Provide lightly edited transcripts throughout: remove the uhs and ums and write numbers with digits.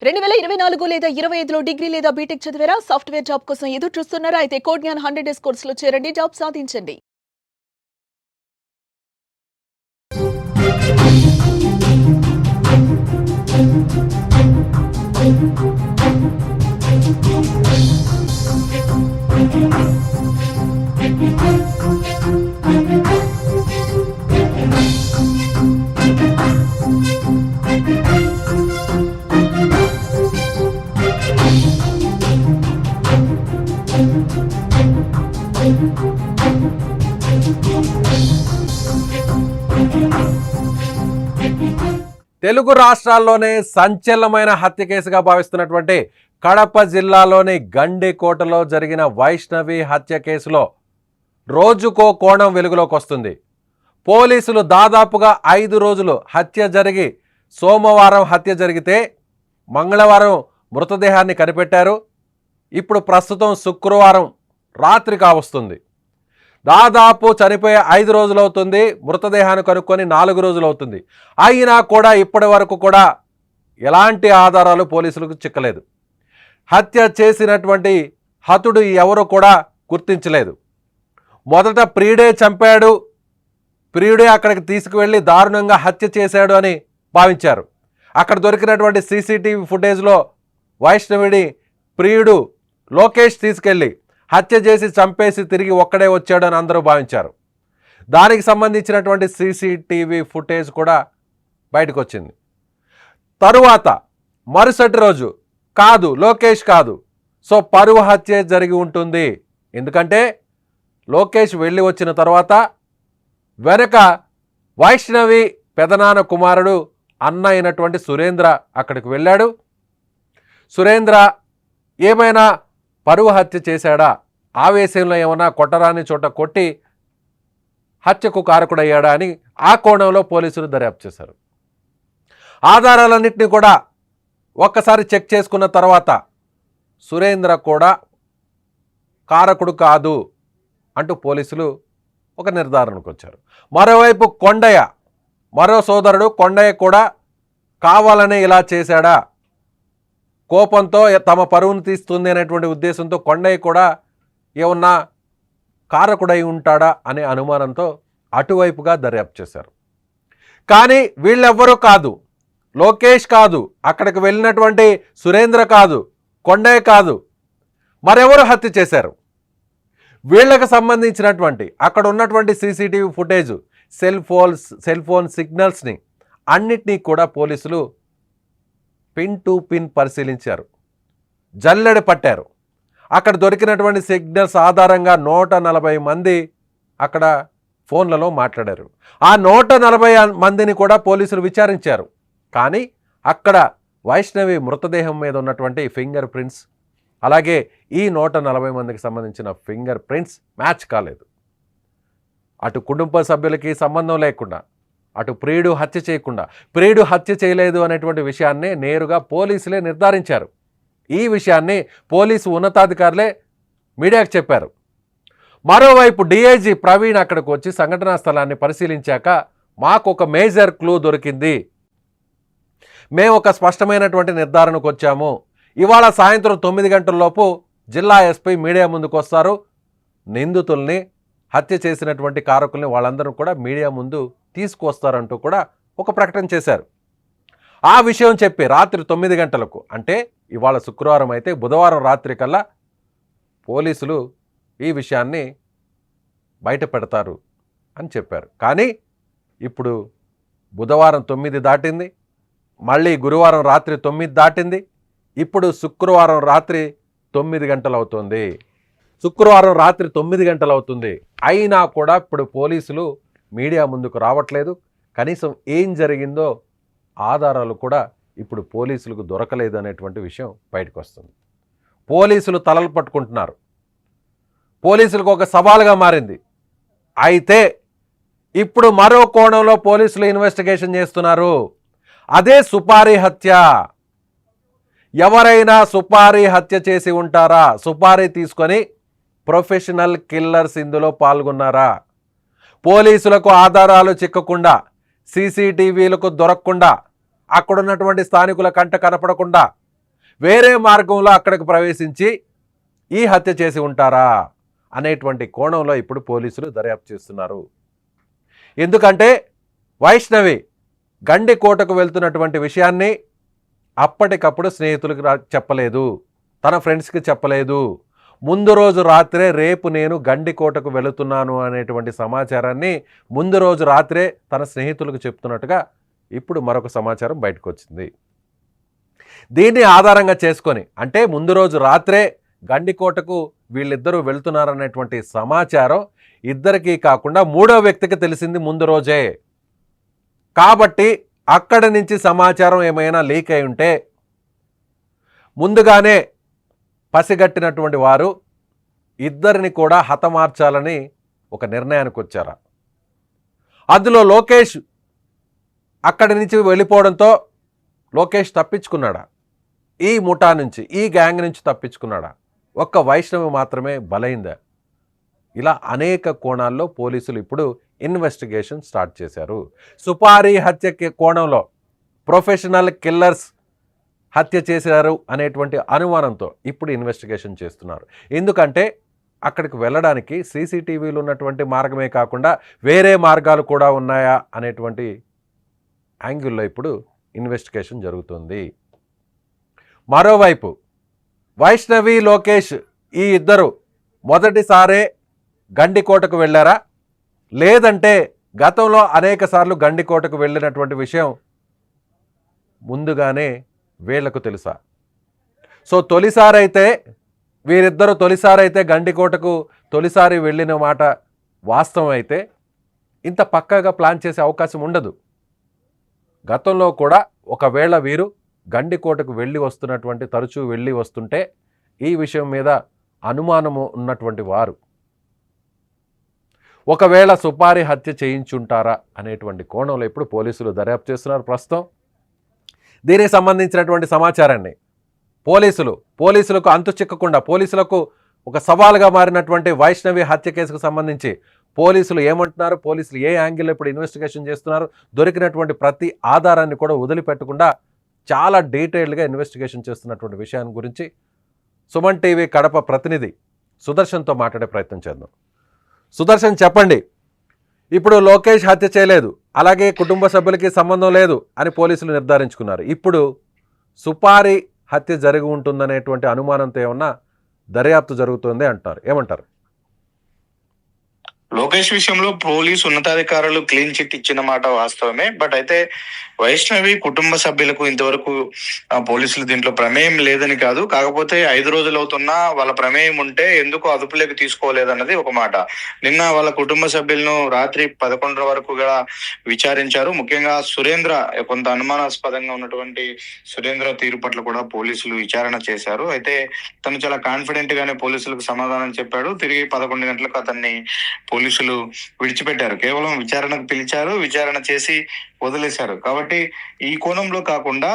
2024 లేదా 25లో డిగ్రీ లేదా బీటెక్ చదివారా? సాఫ్ట్‌వేర్ జాబ్ కోసం ఎదురు చూస్తున్నారా? అయితే కోడ్ జ్ఞాన్ 100 డేస్ కోర్సులో చేరండి. జాబ్ సాధించండి. తెలుగు రాష్ట్రాల్లోనే సంచలనమైన హత్య కేసుగా భావిస్తున్నటువంటి కడప జిల్లాలోని గండికోటలో జరిగిన వైష్ణవి హత్య కేసులో రోజుకో కోణం వెలుగులోకి వస్తుంది. పోలీసులు దాదాపుగా 5 రోజులు హత్య జరిగి సోమవారం హత్య జరిగితే మంగళవారం మృతదేహాన్ని కనిపెట్టారు. ఇప్పుడు ప్రస్తుతం శుక్రవారం రాత్రి కావస్తుంది. దాదాపు చనిపోయే 5 రోజులు అవుతుంది. మృతదేహాన్ని కనుక్కొని 4 రోజులు అవుతుంది. అయినా కూడా ఇప్పటి వరకు కూడా ఎలాంటి ఆధారాలు పోలీసులకు చిక్కలేదు. హత్య చేసినటువంటి హతుడు ఎవరు కూడా గుర్తించలేదు. మొదట ప్రియుడే చంపాడు, ప్రియుడే అక్కడికి తీసుకువెళ్ళి దారుణంగా హత్య చేశాడు అని భావించారు. అక్కడ దొరికినటువంటి సీసీటీవీ ఫుటేజ్లో వైష్ణవిని ప్రియుడు లోకేష్ తీసుకెళ్ళి హత్య చేసి చంపేసి తిరిగి ఒక్కడే వచ్చాడని అందరూ భావించారు. దానికి సంబంధించినటువంటి సీసీటీవీ ఫుటేజ్ కూడా బయటకు వచ్చింది. తరువాత మరుసటి రోజు కాదు, లోకేష్ కాదు, సో పరువు హత్య జరిగి ఉంటుంది. ఎందుకంటే లోకేష్ వెళ్ళి వచ్చిన తర్వాత వెనక వైష్ణవి పెదనాన్న కుమారుడు అన్న అయినటువంటి సురేంద్ర అక్కడికి వెళ్ళాడు. సురేంద్ర ఏమైనా పరువు హత్య చేశాడా, ఆవేశంలో ఏమైనా కొట్టరాని చోట కొట్టి హత్యకు కారకుడయ్యాడా అని ఆ కోణంలో పోలీసులు దర్యాప్తు చేశారు. ఆధారాలన్నింటినీ కూడా ఒక్కసారి చెక్ చేసుకున్న తర్వాత సురేంద్ర కూడా కారకుడు కాదు అంటూ పోలీసులు ఒక నిర్ధారణకు వచ్చారు. మరోవైపు కొండయ్య, మరో సోదరుడు కొండయ్య కూడా కావాలనే ఇలా చేశాడా, కోపంతో తమ పరువును తీస్తుంది అనేటువంటి ఉద్దేశంతో కొండయ్య కూడా ఏమన్నా కారకుడై ఉంటాడా అనే అనుమానంతో అటువైపుగా దర్యాప్తు చేశారు. కానీ వీళ్ళెవ్వరూ కాదు, లోకేష్ కాదు, అక్కడికి వెళ్ళినటువంటి సురేంద్ర కాదు, కొండయ్య కాదు, మరెవరు హత్య చేశారు. వీళ్ళకి సంబంధించినటువంటి అక్కడ ఉన్నటువంటి సీసీటీవీ ఫుటేజ్, సెల్ ఫోన్ సిగ్నల్స్ని అన్నిటినీ కూడా పోలీసులు పిన్ టు పిన్ పరిశీలించారు, జల్లెడ పట్టారు. అక్కడ దొరికినటువంటి సిగ్నల్స్ ఆధారంగా 140 మంది అక్కడ ఫోన్లలో మాట్లాడారు. ఆ 140 మందిని కూడా పోలీసులు విచారించారు. కానీ అక్కడ వైష్ణవి మృతదేహం మీద ఉన్నటువంటి ఫింగర్ ప్రింట్స్, అలాగే ఈ 140 మందికి సంబంధించిన ఫింగర్ ప్రింట్స్ మ్యాచ్ కాలేదు. అటు కుటుంబ సభ్యులకి సంబంధం లేకుండా, అటు ప్రియుడు హత్య చేయకుండా, ప్రియుడు హత్య చేయలేదు అనేటువంటి విషయాన్ని నేరుగా పోలీసులే నిర్ధారించారు. ఈ విషయాన్ని పోలీసు ఉన్నతాధికారులే మీడియాకు చెప్పారు. మరోవైపు డిఐజీ ప్రవీణ్ అక్కడికి వచ్చి సంఘటనా స్థలాన్ని పరిశీలించాక మాకు ఒక మేజర్ క్లూ దొరికింది, మేము ఒక స్పష్టమైనటువంటి నిర్ధారణకు వచ్చాము. ఇవాళ సాయంత్రం 9 గంటలలోపు జిల్లా ఎస్పీ మీడియా ముందుకు వస్తారు. నిందితుల్ని, హత్య చేసినటువంటి కారకుల్ని వాళ్ళందరూ కూడా మీడియా ముందు తీసుకువస్తారంటూ కూడా ఒక ప్రకటన చేశారు. ఆ విషయం చెప్పి రాత్రి 9 గంటలకు, అంటే ఇవాళ శుక్రవారం అయితే బుధవారం రాత్రి కల్లా పోలీసులు ఈ విషయాన్ని బయట పెడతారు అని చెప్పారు. కానీ ఇప్పుడు బుధవారం 9 దాటింది, మళ్ళీ గురువారం రాత్రి 9 దాటింది, ఇప్పుడు శుక్రవారం రాత్రి 9 గంటలు అవుతుంది. శుక్రవారం రాత్రి 9 గంటలు అవుతుంది. అయినా కూడా ఇప్పుడు పోలీసులు మీడియా ముందుకు రావట్లేదు. కనీసం ఏం జరిగిందో ఆధారాలు కూడా ఇప్పుడు పోలీసులకు దొరకలేదు అనేటువంటి విషయం బయటకు వస్తుంది. పోలీసులు తలలు పట్టుకుంటున్నారు. పోలీసులకు ఒక సవాలుగా మారింది. అయితే ఇప్పుడు మరో కోణంలో పోలీసులు ఇన్వెస్టిగేషన్ చేస్తున్నారు. అదే సుపారీ హత్య. ఎవరైనా సుపారీ హత్య చేసి ఉంటారా? సుపారీ తీసుకొని ప్రొఫెషనల్ కిల్లర్స్ ఇందులో పాల్గొన్నారా? పోలీసులకు ఆధారాలు చిక్కకుండా, సీసీటీవీలకు దొరకకుండా, అక్కడున్నటువంటి స్థానికుల కంట కనపడకుండా వేరే మార్గంలో అక్కడికి ప్రవేశించి ఈ హత్య చేసి ఉంటారా అనేటువంటి కోణంలో ఇప్పుడు పోలీసులు దర్యాప్తు చేస్తున్నారు. ఎందుకంటే వైష్ణవి గండికోటకు వెళ్తున్నటువంటి విషయాన్ని అప్పటికప్పుడు స్నేహితులకు చెప్పలేదు, తన ఫ్రెండ్స్కి చెప్పలేదు. ముందు రోజు రాత్రే రేపు నేను గండికోటకు వెళుతున్నాను అనేటువంటి సమాచారాన్ని ముందు రోజు రాత్రే తన స్నేహితులకు చెప్తున్నట్టుగా ఇప్పుడు మరొక సమాచారం బయటకు వచ్చింది. దీన్ని ఆధారంగా చేసుకొని, అంటే ముందు రోజు రాత్రే గండికోటకు వీళ్ళిద్దరూ వెళ్తున్నారనేటువంటి సమాచారం ఇద్దరికీ కాకుండా మూడో వ్యక్తికి తెలిసింది ముందు రోజే. కాబట్టి అక్కడి నుంచి సమాచారం ఏమైనా లీక్ అయి ఉంటే ముందుగానే పసిగట్టినటువంటి వారు ఇద్దరిని కూడా హతమార్చాలని ఒక నిర్ణయానికి వచ్చారా? అందులో లోకేష్ అక్కడి నుంచి వెళ్ళిపోవడంతో లోకేష్ తప్పించుకున్నాడా? ఈ ముఠా నుంచి, ఈ గ్యాంగ్ నుంచి తప్పించుకున్నాడా? ఒక్క వైష్ణవి మాత్రమే బలైందా? ఇలా అనేక కోణాల్లో పోలీసులు ఇప్పుడు ఇన్వెస్టిగేషన్ స్టార్ట్ చేశారు. సుపారీ హత్య కోణంలో ప్రొఫెషనల్ కిల్లర్స్ హత్య చేశారు అనేటువంటి అనుమానంతో ఇప్పుడు ఇన్వెస్టిగేషన్ చేస్తున్నారు. ఎందుకంటే అక్కడికి వెళ్ళడానికి సీసీటీవీలు ఉన్నటువంటి మార్గమే కాకుండా వేరే మార్గాలు కూడా ఉన్నాయా అనేటువంటి యాంగిల్లో ఇప్పుడు ఇన్వెస్టిగేషన్ జరుగుతుంది. మరోవైపు వైష్ణవి, లోకేష్ ఈ ఇద్దరు మొదటిసారే గండికోటకు వెళ్ళారా, లేదంటే గతంలో అనేక సార్లు గండికోటకు వెళ్ళినటువంటి విషయం ముందుగానే వీళ్లకు తెలుసా? సో వీరిద్దరూ తొలిసారైతే గండికోటకు తొలిసారి వెళ్ళిన మాట వాస్తవం అయితే ఇంత పక్కాగా ప్లాన్ చేసే అవకాశం ఉండదు. గతంలో కూడా ఒకవేళ వీరు గండికోటకు తరచూ వెళ్ళి వస్తుంటే ఈ విషయం మీద అనుమానము ఉన్నటువంటి వారు ఒకవేళ సుపారీ హత్య చేయించుంటారా అనేటువంటి కోణంలో ఇప్పుడు పోలీసులు దర్యాప్తు చేస్తున్నారు. ప్రస్తుతం దీనికి సంబంధించినటువంటి సమాచారాన్ని పోలీసులకు అంతు చిక్కకుండా, పోలీసులకు ఒక సవాలుగా మారినటువంటి వైష్ణవి హత్య కేసుకు సంబంధించి పోలీసులు ఏమంటున్నారు, పోలీసులు ఏ యాంగిల్లో ఇప్పుడు ఇన్వెస్టిగేషన్ చేస్తున్నారు, దొరికినటువంటి ప్రతి ఆధారాన్ని కూడా వదిలిపెట్టకుండా చాలా డీటెయిల్డ్గా ఇన్వెస్టిగేషన్ చేస్తున్నటువంటి విషయాన్ని గురించి సుమన్ టీవీ కడప ప్రతినిధి సుదర్శన్తో మాట్లాడే ప్రయత్నం చేద్దాం. సుదర్శన్, చెప్పండి. ఇప్పుడు లోకేష్ హత్య చేయలేదు, అలాగే కుటుంబ సభ్యులకి సంబంధం లేదు అని పోలీసులు నిర్ధారించుకున్నారు. ఇప్పుడు సుపారీ హత్య జరిగి ఉంటుందనేటువంటి అనుమానంతో ఏమన్నా దర్యాప్తు జరుగుతుంది అంటారు, ఏమంటారు? లోకేష్ విషయంలో పోలీసు ఉన్నతాధికారులు క్లీన్ చిట్ ఇచ్చిన మాట వాస్తవమే. బట్ అయితే వైష్ణవి కుటుంబ సభ్యులకు ఇంతవరకు పోలీసులు దీంట్లో ప్రమేయం లేదని కాదు, కాకపోతే 5 రోజులు అవుతున్నా వాళ్ళ ప్రమేయం ఉంటే ఎందుకు అదుపులోకి తీసుకోలేదన్నది ఒక మాట. నిన్న వాళ్ళ కుటుంబ సభ్యులను రాత్రి 11 వరకు కూడా విచారించారు. ముఖ్యంగా సురేంద్ర, కొంత అనుమానాస్పదంగా ఉన్నటువంటి సురేంద్ర తీరు పట్ల కూడా పోలీసులు విచారణ చేశారు. అయితే తను చాలా కాన్ఫిడెంట్ గానే పోలీసులకు సమాధానం చెప్పాడు. తిరిగి 11 గంటలకు అతన్ని పోలీసులు విడిచిపెట్టారు. కేవలం విచారణకు పిలిచారు, విచారణ చేసి వదిలేశారు. కాబట్టి ఈ కోణంలో కాకుండా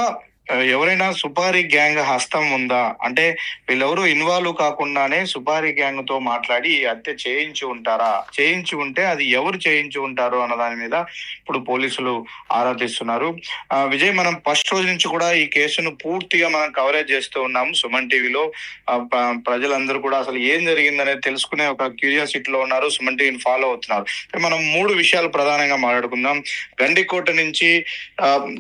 ఎవరైనా సుపారీ గ్యాంగ్ హస్తం ఉందా అంటే వీళ్ళెవరూ ఇన్వాల్వ్ కాకుండానే సుపారీ గ్యాంగ్ తో మాట్లాడి ఈ హత్య చేయించి ఉంటారా, చేయించి ఉంటే అది ఎవరు చేయించి ఉంటారు అన్న దాని మీద ఇప్పుడు పోలీసులు ఆరా తీస్తున్నారు. విజయ్, మనం ఫస్ట్ రోజు నుంచి కూడా ఈ కేసును పూర్తిగా మనం కవరేజ్ చేస్తూ ఉన్నాము సుమన్ టీవీలో. ప్రజలందరూ కూడా అసలు ఏం జరిగిందనేది తెలుసుకునే ఒక క్యూరియాసిటీలో ఉన్నారు, సుమన్ టీవీని ఫాలో అవుతున్నారు. మనం 3 విషయాలు ప్రధానంగా మాట్లాడుకుందాం.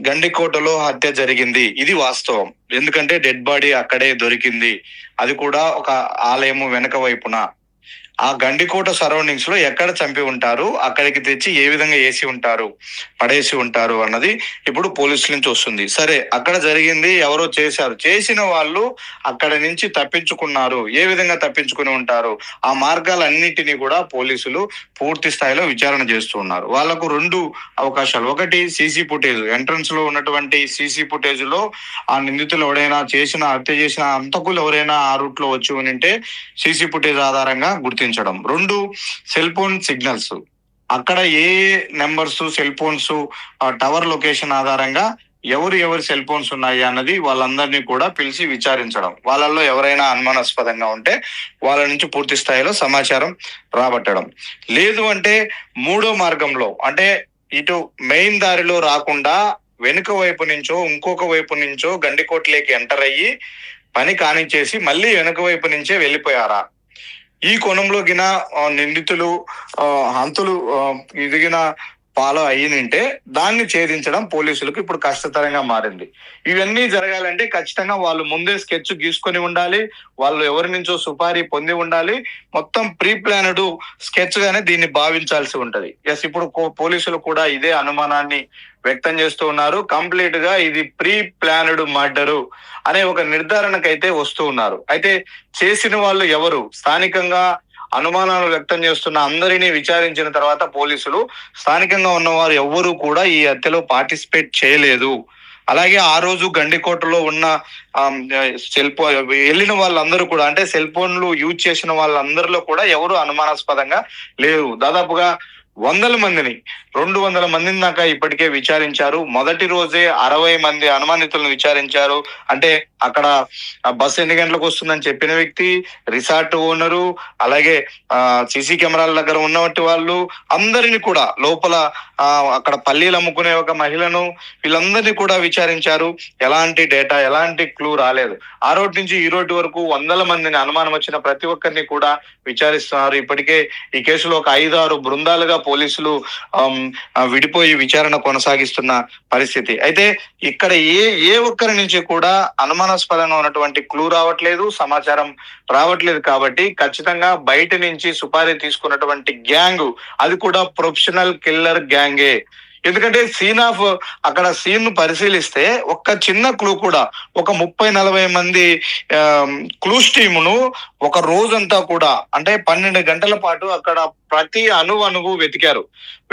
గండికోటలో హత్య జరిగింది, ఇది వాస్తవం. ఎందుకంటే డెడ్ బాడీ అక్కడే దొరికింది, అది కూడా ఒక ఆలయము వెనక వైపున. ఆ గండికోట సరౌండింగ్స్ లో ఎక్కడ చంపి ఉంటారు, అక్కడికి తెచ్చి ఏ విధంగా వేసి ఉంటారు, పడేసి ఉంటారు అన్నది ఇప్పుడు పోలీసుల నుంచి వస్తుంది. సరే, అక్కడ జరిగింది, ఎవరో చేశారు, చేసిన వాళ్ళు అక్కడ నుంచి తప్పించుకున్నారు, ఏ విధంగా తప్పించుకుని ఉంటారు, ఆ మార్గాలన్నిటినీ కూడా పోలీసులు పూర్తి స్థాయిలో విచారణ చేస్తూ ఉన్నారు. వాళ్లకు 2 అవకాశాలు. ఒకటి, సీసీ ఫుటేజ్, ఎంట్రన్స్ లో ఉన్నటువంటి సీసీ ఫుటేజ్ లో ఆ నిందితులు ఎవరైనా హత్య చేసిన హంతకులు ఎవరైనా ఆ రూట్ లో వచ్చి ఉంటే సీసీ ఫుటేజ్ ఆధారంగా గుర్తించడం. 2, సెల్ ఫోన్ సిగ్నల్స్, అక్కడ ఏ numbers, cell phones, tower location ఆధారంగా ఎవరి సెల్ ఫోన్స్ ఉన్నాయి అన్నది వాళ్ళందరినీ కూడా పిలిచి విచారించడం. వాళ్ళల్లో ఎవరైనా అనుమానాస్పదంగా ఉంటే వాళ్ళ నుంచి పూర్తి స్థాయిలో సమాచారం రాబట్టడం. లేదు అంటే 3వ మార్గంలో, అంటే ఇటు మెయిన్ దారిలో రాకుండా వెనుక వైపు నుంచో ఇంకొక వైపు నుంచో గండికోటలోకి ఎంటర్ అయ్యి పని కానిచ్చేసి మళ్ళీ వెనుక వైపు నుంచే వెళ్ళిపోయారా? ఈ కోణంలో గిన నిందితులు హంతులు ఇదిగిన ఫాలో అయ్యింటే దాన్ని ఛేదించడం పోలీసులకు ఇప్పుడు కష్టతరంగా మారింది. ఇవన్నీ జరగాలంటే ఖచ్చితంగా వాళ్ళు ముందే స్కెచ్ గీసుకొని ఉండాలి, వాళ్ళు ఎవరి నుంచో సుపారీ పొంది ఉండాలి, మొత్తం ప్రీ ప్లానడ్ స్కెచ్ గానే దీన్ని భావించాల్సి ఉంటది. ఎస్, ఇప్పుడు పోలీసులు కూడా ఇదే అనుమానాన్ని వ్యక్తం చేస్తూ ఉన్నారు. కంప్లీట్ గా ఇది ప్రీ ప్లానడ్ మర్డరు అనే ఒక నిర్ధారణకైతే వస్తూ ఉన్నారు. అయితే చేసిన వాళ్ళు ఎవరు, స్థానికంగా అనుమానాలు వ్యక్తం చేస్తున్న అందరినీ విచారించిన తర్వాత పోలీసులు స్థానికంగా ఉన్నవారు ఎవ్వరూ కూడా ఈ హత్యలో పార్టిసిపేట్ చేయలేదు. అలాగే ఆ రోజు గండికోటలో ఉన్న సెల్ ఫోన్ వెళ్ళిన వాళ్ళందరూ కూడా, అంటే సెల్ ఫోన్లు యూజ్ చేసిన వాళ్ళందరిలో కూడా ఎవరు అనుమానాస్పదంగా లేరు. దాదాపుగా 200 మందిని దాకా ఇప్పటికే విచారించారు. మొదటి రోజే 60 మంది అనుమానితులను విచారించారు. అంటే అక్కడ బస్సు ఎన్ని గంటలకు వస్తుందని చెప్పిన వ్యక్తి, రిసార్ట్ ఓనరు, అలాగే సీసీ కెమెరాల దగ్గర ఉన్నటువంటి వాళ్ళు అందరిని కూడా, లోపల అక్కడ పల్లీలు అమ్ముకునే ఒక మహిళను, వీళ్ళందరినీ కూడా విచారించారు. ఎలాంటి డేటా, ఎలాంటి క్లూ రాలేదు. ఆ రోజు నుంచి ఈ రోజు వరకు 100 మందిని, అనుమానం వచ్చిన ప్రతి ఒక్కరిని కూడా విచారిస్తున్నారు. ఇప్పటికే ఈ కేసులో ఒక 5-6 బృందాలుగా పోలీసులు విడిపోయి విచారణ కొనసాగిస్తున్న పరిస్థితి. అయితే ఇక్కడ ఏ ఒక్కరి నుంచి కూడా అనుమానాస్పదంగా ఉన్నటువంటి క్లూ రావట్లేదు, సమాచారం రావట్లేదు. కాబట్టి ఖచ్చితంగా బయట నుంచి సుపారీ తీసుకున్నటువంటి గ్యాంగ్, అది కూడా ప్రొఫెషనల్ కిల్లర్ గ్యాంగే. ఎందుకంటే అక్కడ సీన్ పరిశీలిస్తే ఒక్క చిన్న క్లూ కూడా, ఒక 30-40 మంది క్లూస్ టీమును ఒక రోజంతా కూడా, అంటే 12 గంటల పాటు అక్కడ ప్రతి అణువు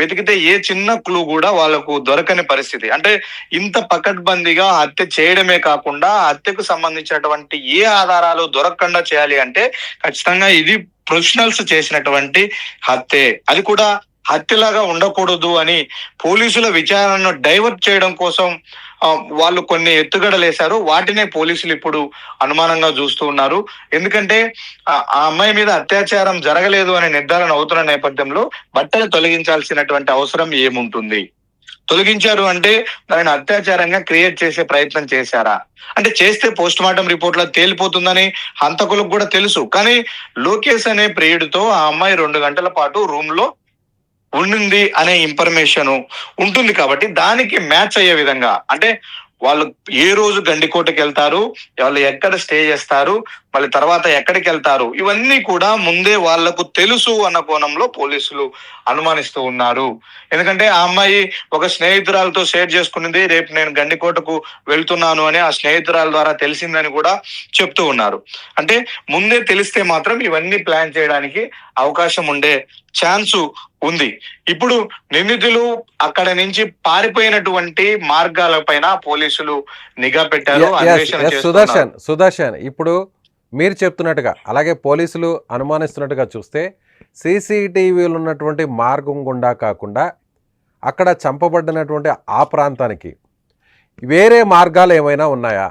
వెతికితే ఏ చిన్న క్లూ కూడా వాళ్ళకు దొరకని పరిస్థితి. అంటే ఇంత పకడ్బందీగా హత్య చేయడమే కాకుండా హత్యకు సంబంధించినటువంటి ఏ ఆధారాలు దొరకకుండా చేయాలి అంటే ఖచ్చితంగా ఇది ప్రొఫెషనల్స్ చేసినటువంటి హత్యే. అది కూడా హత్యలాగా ఉండకూడదు అని పోలీసుల విచారణను డైవర్ట్ చేయడం కోసం వాళ్ళు కొన్ని ఎత్తుగడలేశారు. వాటినే పోలీసులు ఇప్పుడు అనుమానంగా చూస్తూ ఉన్నారు. ఎందుకంటే ఆ అమ్మాయి మీద అత్యాచారం జరగలేదు అనే నిర్ధారణ అవుతున్న నేపథ్యంలో బట్టలు తొలగించాల్సినటువంటి అవసరం ఏముంటుంది? తొలగించారు అంటే దానిని అత్యాచారంగా క్రియేట్ చేసే ప్రయత్నం చేశారా? అంటే చేస్తే పోస్ట్ మార్టం రిపోర్ట్ లో తేలిపోతుందని హంతకులకు కూడా తెలుసు. కానీ లోకేష్ అనే ప్రియుడితో ఆ అమ్మాయి 2 గంటల పాటు రూమ్ లో ఉండింది అనే ఇన్ఫర్మేషన్ ఉంటుంది. కాబట్టి దానికి మ్యాచ్ అయ్యే విధంగా, అంటే వాళ్ళు ఏ రోజు గండికోటకి వెళ్తారు, వాళ్ళు ఎక్కడ స్టే చేస్తారు, మళ్ళీ తర్వాత ఎక్కడికి వెళ్తారు, ఇవన్నీ కూడా ముందే వాళ్లకు తెలుసు అన్న కోణంలో పోలీసులు అనుమానిస్తూ ఉన్నారు. ఎందుకంటే ఆ అమ్మాయి ఒక స్నేహితురాలతో షేర్ చేసుకున్నది, రేపు నేను గండికోటకు వెళ్తున్నాను అని ఆ స్నేహితురాల ద్వారా తెలిసిందని కూడా చెప్తూ ఉన్నారు. అంటే ముందే తెలిస్తే మాత్రం ఇవన్నీ ప్లాన్ చేయడానికి అవకాశం ఉండే ఛాన్సు ఉంది. ఇప్పుడు నిందితులు అక్కడ నుంచి పారిపోయినటువంటి మార్గాలపైన పోలీసులు నిఘా పెట్టారు, అన్వేషణ చేస్తున్నారు. సుదర్శన్, ఇప్పుడు మీరు చెప్తున్నట్టుగా, అలాగే పోలీసులు అనుమానిస్తున్నట్టుగా చూస్తే సీసీటీవీలు ఉన్నటువంటి మార్గం గుండా కాకుండా అక్కడ చంపబడినటువంటి ఆ ప్రాంతానికి వేరే మార్గాలు ఏమైనా ఉన్నాయా?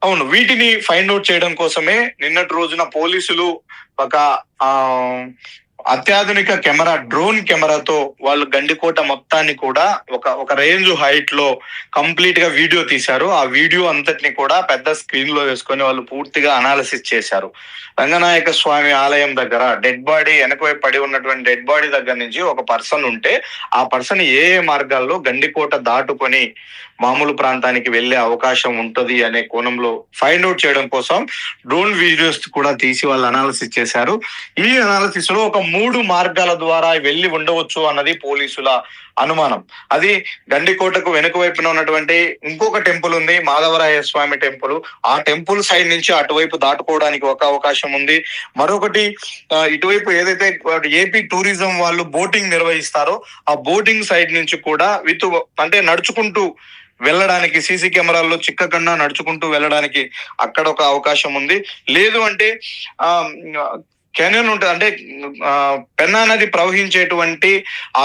అవును, వీటిని ఫైండ్ అవుట్ చేయడం కోసమే నిన్నటి రోజున పోలీసులు ఒక అత్యాధునిక కెమెరా, డ్రోన్ కెమెరాతో వాళ్ళు గండికోట మొత్తాన్ని కూడా ఒక రేంజ్ హైట్ లో కంప్లీట్ గా వీడియో తీశారు. ఆ వీడియో అంతటిని కూడా పెద్ద స్క్రీన్ లో వేసుకొని వాళ్ళు పూర్తిగా అనాలిసిస్ చేశారు. రంగనాయక స్వామి ఆలయం దగ్గర డెడ్ బాడీ, వెనకవైపు పడి ఉన్నటువంటి డెడ్ బాడీ దగ్గర నుంచి ఒక పర్సన్ ఉంటే ఆ పర్సన్ ఏ మార్గాల్లో గండికోట దాటుకొని మామూలు ప్రాంతానికి వెళ్లే అవకాశం ఉంటది అనే కోణంలో ఫైండ్ అవుట్ చేయడం కోసం డ్రోన్ వీడియోస్ కూడా తీసి వాళ్ళు అనాలిసిస్ చేశారు. ఈ అనాలిసిస్ లో ఒక 3 మార్గాల ద్వారా వెళ్లి ఉండవచ్చు అన్నది పోలీసుల అనుమానం. అది గండికోటకు వెనుక వైపున ఉన్నటువంటి ఇంకొక టెంపుల్ ఉంది, మాధవరాయ స్వామి టెంపుల్. ఆ టెంపుల్ సైడ్ నుంచి అటువైపు దాటుకోవడానికి ఒక అవకాశం ఉంది. మరొకటి ఇటువైపు ఏదైతే ఏపీ టూరిజం వాళ్ళు బోటింగ్ నిర్వహిస్తారో ఆ బోటింగ్ సైడ్ నుంచి కూడా అంటే నడుచుకుంటూ వెళ్ళడానికి, సీసీ కెమెరాల్లో చిక్కకుండా నడుచుకుంటూ వెళ్ళడానికి అక్కడ ఒక అవకాశం ఉంది. లేదు అంటే కెనాన్ ఉంటుంది, అంటే పెన్నా నది ప్రవహించేటువంటి ఆ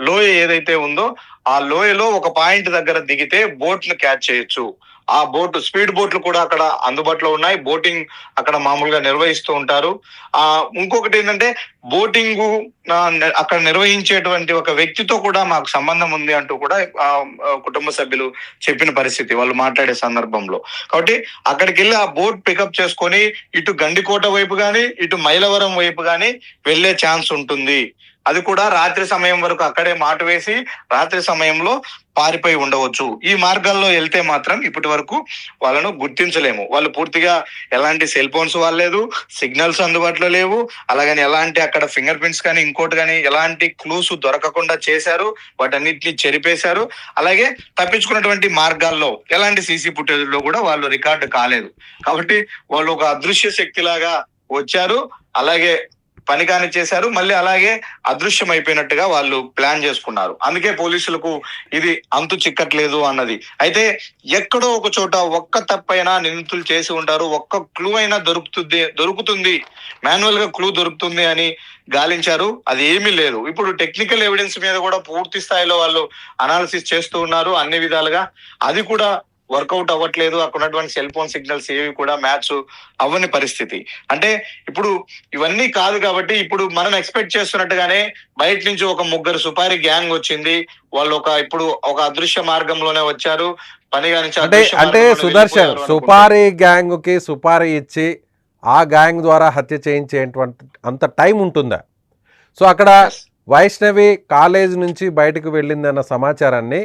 లోయ ఏదైతే ఉందో ఆ లోయలో ఒక పాయింట్ దగ్గర దిగితే బోట్ ను క్యాచ్ చేయొచ్చు. ఆ బోట్ స్పీడ్ బోట్లు కూడా అక్కడ అందుబాటులో ఉన్నాయి. బోటింగ్ అక్కడ మామూలుగా నిర్వహిస్తూ ఉంటారు. ఇంకొకటి ఏంటంటే బోటింగ్ అక్కడ నిర్వహించేటువంటి ఒక వ్యక్తితో కూడా మాకు సంబంధం ఉంది అంటూ కూడా కుటుంబ సభ్యులు చెప్పిన పరిస్థితి వాళ్ళు మాట్లాడే సందర్భంలో. కాబట్టి అక్కడికి వెళ్ళి ఆ బోట్ పికప్ చేసుకొని ఇటు గండికోట వైపు గాని ఇటు మైలవరం వైపు గాని వెళ్లే ఛాన్స్ ఉంటుంది. అది కూడా రాత్రి సమయం వరకు అక్కడే మాట వేసి రాత్రి సమయంలో పారిపోయి ఉండవచ్చు. ఈ మార్గాల్లో వెళ్తే మాత్రం ఇప్పటి వరకు వాళ్ళను గుర్తించలేము. వాళ్ళు పూర్తిగా ఎలాంటి సెల్ ఫోన్స్ వాడలేదు, సిగ్నల్స్ అందుబాటులో లేవు, అలాగని ఎలాంటి అక్కడ ఫింగర్ ప్రింట్స్ కానీ ఇంకోటి కానీ ఎలాంటి క్లూస్ దొరకకుండా చేశారు, వాటన్నిటిని చెరిపేశారు. అలాగే తప్పించుకున్నటువంటి మార్గాల్లో ఎలాంటి సీసీ ఫుటేజ్ లో కూడా వాళ్ళు రికార్డు కాలేదు. కాబట్టి వాళ్ళు ఒక అదృశ్య శక్తిలాగా వచ్చారు, అలాగే పని కాని చేశారు, మళ్ళీ అలాగే అదృశ్యం అయిపోయినట్టుగా వాళ్ళు ప్లాన్ చేసుకున్నారు. అందుకే పోలీసులకు ఇది అంతు చిక్కట్లేదు అన్నది. అయితే ఎక్కడో ఒక చోట ఒక్క తప్పైనా నిందితులు చేసి ఉంటారు, ఒక్క క్లూ అయినా దొరుకుతుంది మాన్యువల్ గా క్లూ దొరుకుతుంది అని గాలించారు. అది ఏమీ లేదు. ఇప్పుడు టెక్నికల్ ఎవిడెన్స్ మీద కూడా పూర్తి స్థాయిలో వాళ్ళు అనాలిసిస్ చేస్తూ ఉన్నారు అన్ని విధాలుగా. అది కూడా వర్కౌట్ అవ్వట్లేదు. అక్కడ ఉన్నటువంటి సెల్ ఫోన్ సిగ్నల్స్ ఏవి కూడా మ్యాచ్ అవ్వని పరిస్థితి. అంటే ఇప్పుడు ఇవన్నీ కాదు కాబట్టి ఇప్పుడు మనం ఎక్స్పెక్ట్ చేస్తున్నట్టుగానే బయట నుంచి ఒక ముగ్గురు సుపారీ గ్యాంగ్ వచ్చింది. వాళ్ళు ఇప్పుడు ఒక అదృశ్య మార్గంలోనే వచ్చారు, పని కానించి అంటే సుదర్శన్ సుపారీ గ్యాంగ్ కి సుపారీ ఇచ్చి ఆ గ్యాంగ్ ద్వారా హత్య చేయించేటువంటి అంత టైం ఉంటుందా? సో అక్కడ వైష్ణవి కాలేజ్ నుంచి బయటకు వెళ్ళిందన్న సమాచారాన్ని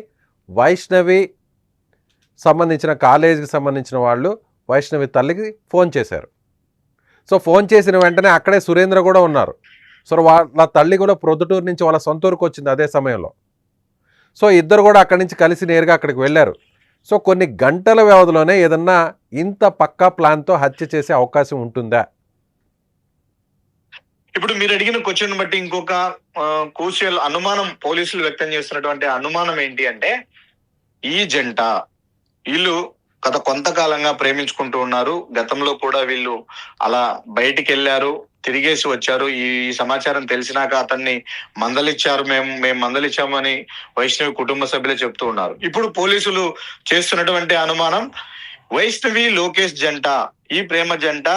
వైష్ణవి సంబంధించిన కాలేజీకి సంబంధించిన వాళ్ళు వైష్ణవి తల్లికి ఫోన్ చేశారు. సో ఫోన్ చేసిన వెంటనే అక్కడే సురేంద్ర కూడా ఉన్నారు. సో వాళ్ళ తల్లి కూడా ప్రొద్దుటూరు నుంచి వాళ్ళ సొంత ఊరికి వచ్చింది అదే సమయంలో. సో ఇద్దరు కూడా అక్కడి నుంచి కలిసి నేరుగా అక్కడికి వెళ్ళారు. సో కొన్ని గంటల వ్యవధిలోనే ఏదన్నా ఇంత పక్కా ప్లాన్తో హత్య చేసే అవకాశం ఉంటుందా? ఇప్పుడు మీరు అడిగిన క్వశ్చన్ బట్టి ఇంకొక క్రూషియల్ అనుమానం పోలీసులు వ్యక్తం చేస్తున్నటువంటి అనుమానం ఏంటి అంటే, ఈ జంట వీళ్ళు గత కొంతకాలంగా ప్రేమించుకుంటూ ఉన్నారు. గతంలో కూడా వీళ్ళు అలా బయటికి వెళ్ళారు, తిరిగేసి వచ్చారు. ఈ సమాచారం తెలిసినాక అతన్ని మందలిచ్చారు, మేము మందలిచ్చామని వైష్ణవి కుటుంబ సభ్యులే చెప్తూ ఉన్నారు. ఇప్పుడు పోలీసులు చేస్తున్నటువంటి అనుమానం వైష్ణవి లోకేష్ జంట, ఈ ప్రేమ జంట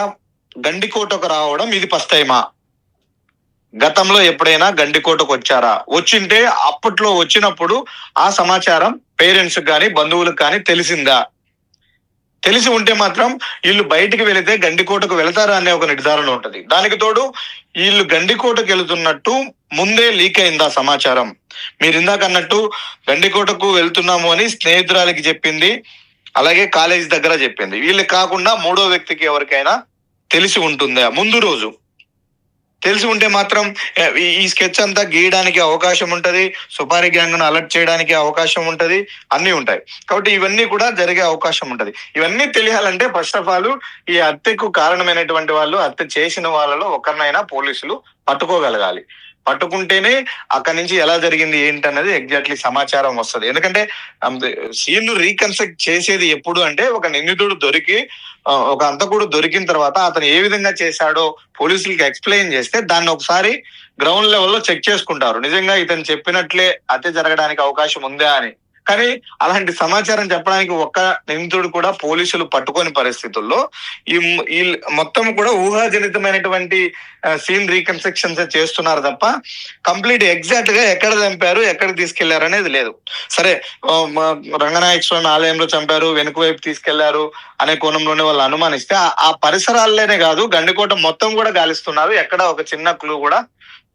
గండికోటకు రావడం ఇది ఫస్ట్ టైమా? గతంలో ఎప్పుడైనా గండికోటకు వచ్చారా? వచ్చింటే అప్పట్లో వచ్చినప్పుడు ఆ సమాచారం పేరెంట్స్ కానీ బంధువులకు కానీ తెలిసిందా? తెలిసి ఉంటే మాత్రం వీళ్ళు బయటికి వెళితే గండికోటకు వెళతారా అనే ఒక నిర్ధారణ ఉంటది. దానికి తోడు వీళ్ళు గండికోటకు వెళుతున్నట్టు ముందే లీక్ అయిందా సమాచారం? మీరు ఇందాక అన్నట్టు గండికోటకు వెళ్తున్నాము అని స్నేహితురాలికి చెప్పింది, అలాగే కాలేజీ దగ్గర చెప్పింది. వీళ్ళు కాకుండా మూడో వ్యక్తికి ఎవరికైనా తెలిసి ఉంటుందా? ముందు రోజు తెలిసి ఉంటే మాత్రం ఈ స్కెచ్ అంతా గీయడానికి అవకాశం ఉంటది, సుపారీ గ్యాంగ్ ను అలర్ట్ చేయడానికి అవకాశం ఉంటది, అన్ని ఉంటాయి. కాబట్టి ఇవన్నీ కూడా జరిగే అవకాశం ఉంటది. ఇవన్నీ తెలియాలంటే ఫస్ట్ ఆఫ్ ఆల్ ఈ హత్యకు కారణమైనటువంటి వాళ్ళు, హత్య చేసిన వాళ్ళలో ఒకరినైనా పోలీసులు పట్టుకోగలగాలి. పట్టుకుంటేనే అక్కడి నుంచి ఎలా జరిగింది ఏంటన్నది ఎగ్జాక్ట్లీ సమాచారం వస్తుంది. ఎందుకంటే సీన్ ను రీకన్స్ట్రక్ట్ చేసేది ఎప్పుడు అంటే ఒక నిందితుడు దొరికి, ఒక హంతకుడు దొరికిన తర్వాత అతను ఏ విధంగా చేశాడో పోలీసులకి ఎక్స్ప్లెయిన్ చేస్తే దాన్ని ఒకసారి గ్రౌండ్ లెవెల్లో చెక్ చేసుకుంటారు, నిజంగా ఇతను చెప్పినట్లే హత్య జరగడానికి అవకాశం ఉందా అని. కానీ అలాంటి సమాచారం చెప్పడానికి ఒక్క నిందితుడు కూడా పోలీసులు పట్టుకోని పరిస్థితుల్లో ఈ మొత్తం కూడా ఊహాజనితమైనటువంటి సీన్ రీకన్స్ట్రక్షన్స్ చేస్తున్నారు తప్ప కంప్లీట్ ఎగ్జాక్ట్ గా ఎక్కడ చంపారు, ఎక్కడ తీసుకెళ్లారు అనేది లేదు. సరే, రంగనాయక స్వామి ఆలయంలో చంపారు, వెనుక వైపు తీసుకెళ్లారు అనే కోణంలోనే వాళ్ళు అనుమానిస్తే ఆ పరిసరాల్లోనే కాదు గండికోట మొత్తం కూడా గాలిస్తున్నారు. ఎక్కడ ఒక చిన్న క్లూ కూడా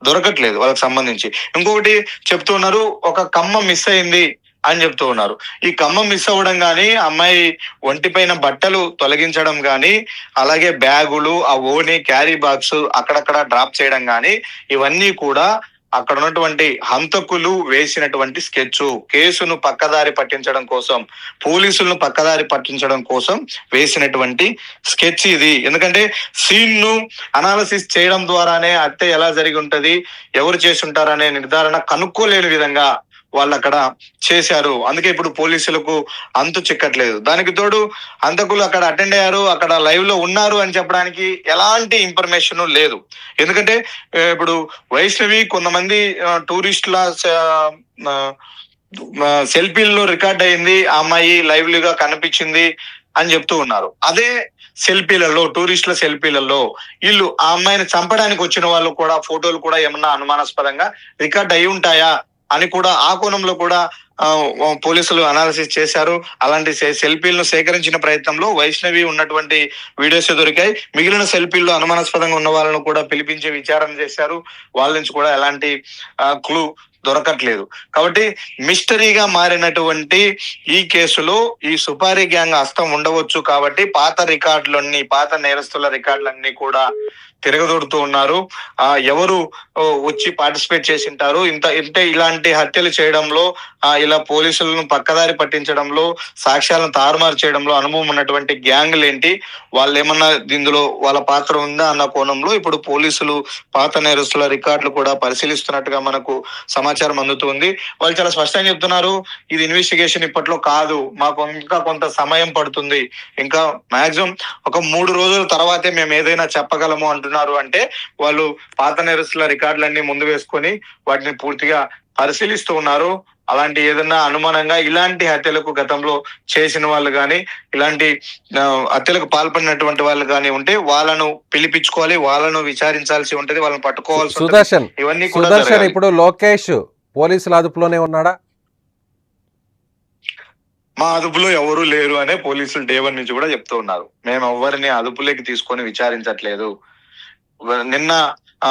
దొరకట్లేదు వాళ్ళకి సంబంధించి. ఇంకొకటి చెప్తున్నారు, ఒక కమ్మ మిస్ అయింది అని చెప్తూ ఉన్నారు. ఈ కమ్మ మిస్ అవ్వడం కానీ, అమ్మాయి ఒంటిపైన బట్టలు తొలగించడం కానీ, అలాగే బ్యాగులు, ఆ ఓని క్యారీ బాక్స్ అక్కడక్కడ డ్రాప్ చేయడం కానీ, ఇవన్నీ కూడా అక్కడ ఉన్నటువంటి హంతకులు వేసినటువంటి స్కెచ్. కేసును పక్కదారి పట్టించడం కోసం, పోలీసులను పక్కదారి పట్టించడం కోసం వేసినటువంటి స్కెచ్ ఇది. ఎందుకంటే సీన్ ను అనాలిసిస్ చేయడం ద్వారానే హత్య ఎలా జరిగి ఉంటది, ఎవరు చేసి ఉంటారనే నిర్ధారణ కనుక్కోలేని విధంగా వాళ్ళు అక్కడ చేశారు. అందుకే ఇప్పుడు పోలీసులకు అంతు చిక్కట్లేదు. దానికి తోడు హంతకులు అక్కడ అటెండ్ అయ్యారు, అక్కడ లైవ్ లో ఉన్నారు అని చెప్పడానికి ఎలాంటి ఇన్ఫర్మేషన్ లేదు. ఎందుకంటే ఇప్పుడు వైష్ణవి కొంతమంది టూరిస్టుల సెల్ఫీల్లో రికార్డ్ అయింది, ఆ అమ్మాయి లైవ్లీగా కనిపించింది అని చెప్తూ ఉన్నారు. అదే సెల్ఫీలలో, టూరిస్టుల సెల్ఫీలలో వీళ్ళు ఆ అమ్మాయిని చంపడానికి వచ్చిన వాళ్ళు కూడా ఫోటోలు కూడా ఏమన్నా అనుమానాస్పదంగా రికార్డ్ అయి ఉంటాయా అని కూడా ఆ కోణంలో కూడా ఆ, పోలీసులు అనాలిసిస్ చేశారు. అలాంటి సెల్ఫీలను సేకరించిన ప్రయత్నంలో వైష్ణవి ఉన్నటువంటి వీడియోస్ దొరికాయి. మిగిలిన సెల్ఫీల్లో అనుమానాస్పదంగా ఉన్న వాళ్ళను కూడా పిలిపించి విచారణ చేశారు. వాళ్ళ నుంచి కూడా ఎలాంటి క్లూ దొరకట్లేదు. కాబట్టి మిస్టరీగా మారినటువంటి ఈ కేసులో ఈ సుపారీ గ్యాంగ్ హస్తం ఉండవచ్చు. కాబట్టి పాత నేరస్తుల రికార్డులన్నీ కూడా తిరగదొడుతూ ఉన్నారు. ఎవరు వచ్చి పార్టిసిపేట్ చేసి ఉంటారు, ఇలాంటి హత్యలు చేయడంలో, ఇలా పోలీసులను పక్కదారి పట్టించడంలో, సాక్ష్యాలను తారుమారు చేయడంలో అనుభవం ఉన్నటువంటి గ్యాంగ్లు ఏంటి, వాళ్ళు ఏమన్నా ఇందులో వాళ్ళ పాత్ర ఉందా అన్న కోణంలో ఇప్పుడు పోలీసులు పాత నేరస్తుల రికార్డులు కూడా పరిశీలిస్తున్నట్టుగా మనకు సమాచారం అందుతుంది. వాళ్ళు చాలా స్పష్టంగా చెప్తున్నారు, ఇది ఇన్వెస్టిగేషన్ ఇప్పట్లో కాదు, మాకు ఇంకా కొంత సమయం పడుతుంది, ఇంకా మాక్సిమం ఒక 3 రోజుల తర్వాతే మేము ఏదైనా చెప్పగలము అంటున్నారు. అంటే వాళ్ళు పాత నేరస్తుల రికార్డులన్నీ ముందు వేసుకొని వాటిని పూర్తిగా పరిశీలిస్తూ ఉన్నారు. అలాంటి ఏదన్నా అనుమానంగా ఇలాంటి హత్యలకు గతంలో చేసిన వాళ్ళు కానీ, ఇలాంటి హత్యలకు పాల్పడినటువంటి వాళ్ళు కానీ ఉంటే వాళ్ళను పిలిపించుకోవాలి, వాళ్ళను విచారించాల్సి ఉంటది, వాళ్ళని పట్టుకోవాల్సి ఉంటది. సుదర్శన్ ఇవన్నీ కూడా సుదర్శన్ జరగాలి. ఇప్పుడు లోకేష్ పోలీసుల అదుపులోనే ఉన్నాడా? మా అదుపులో ఎవరు లేరు అనే పోలీసులు డే 1 నుంచి కూడా చెప్తూ ఉన్నారు. మేము ఎవరిని అదుపులోకి తీసుకొని విచారించట్లేదు. నిన్న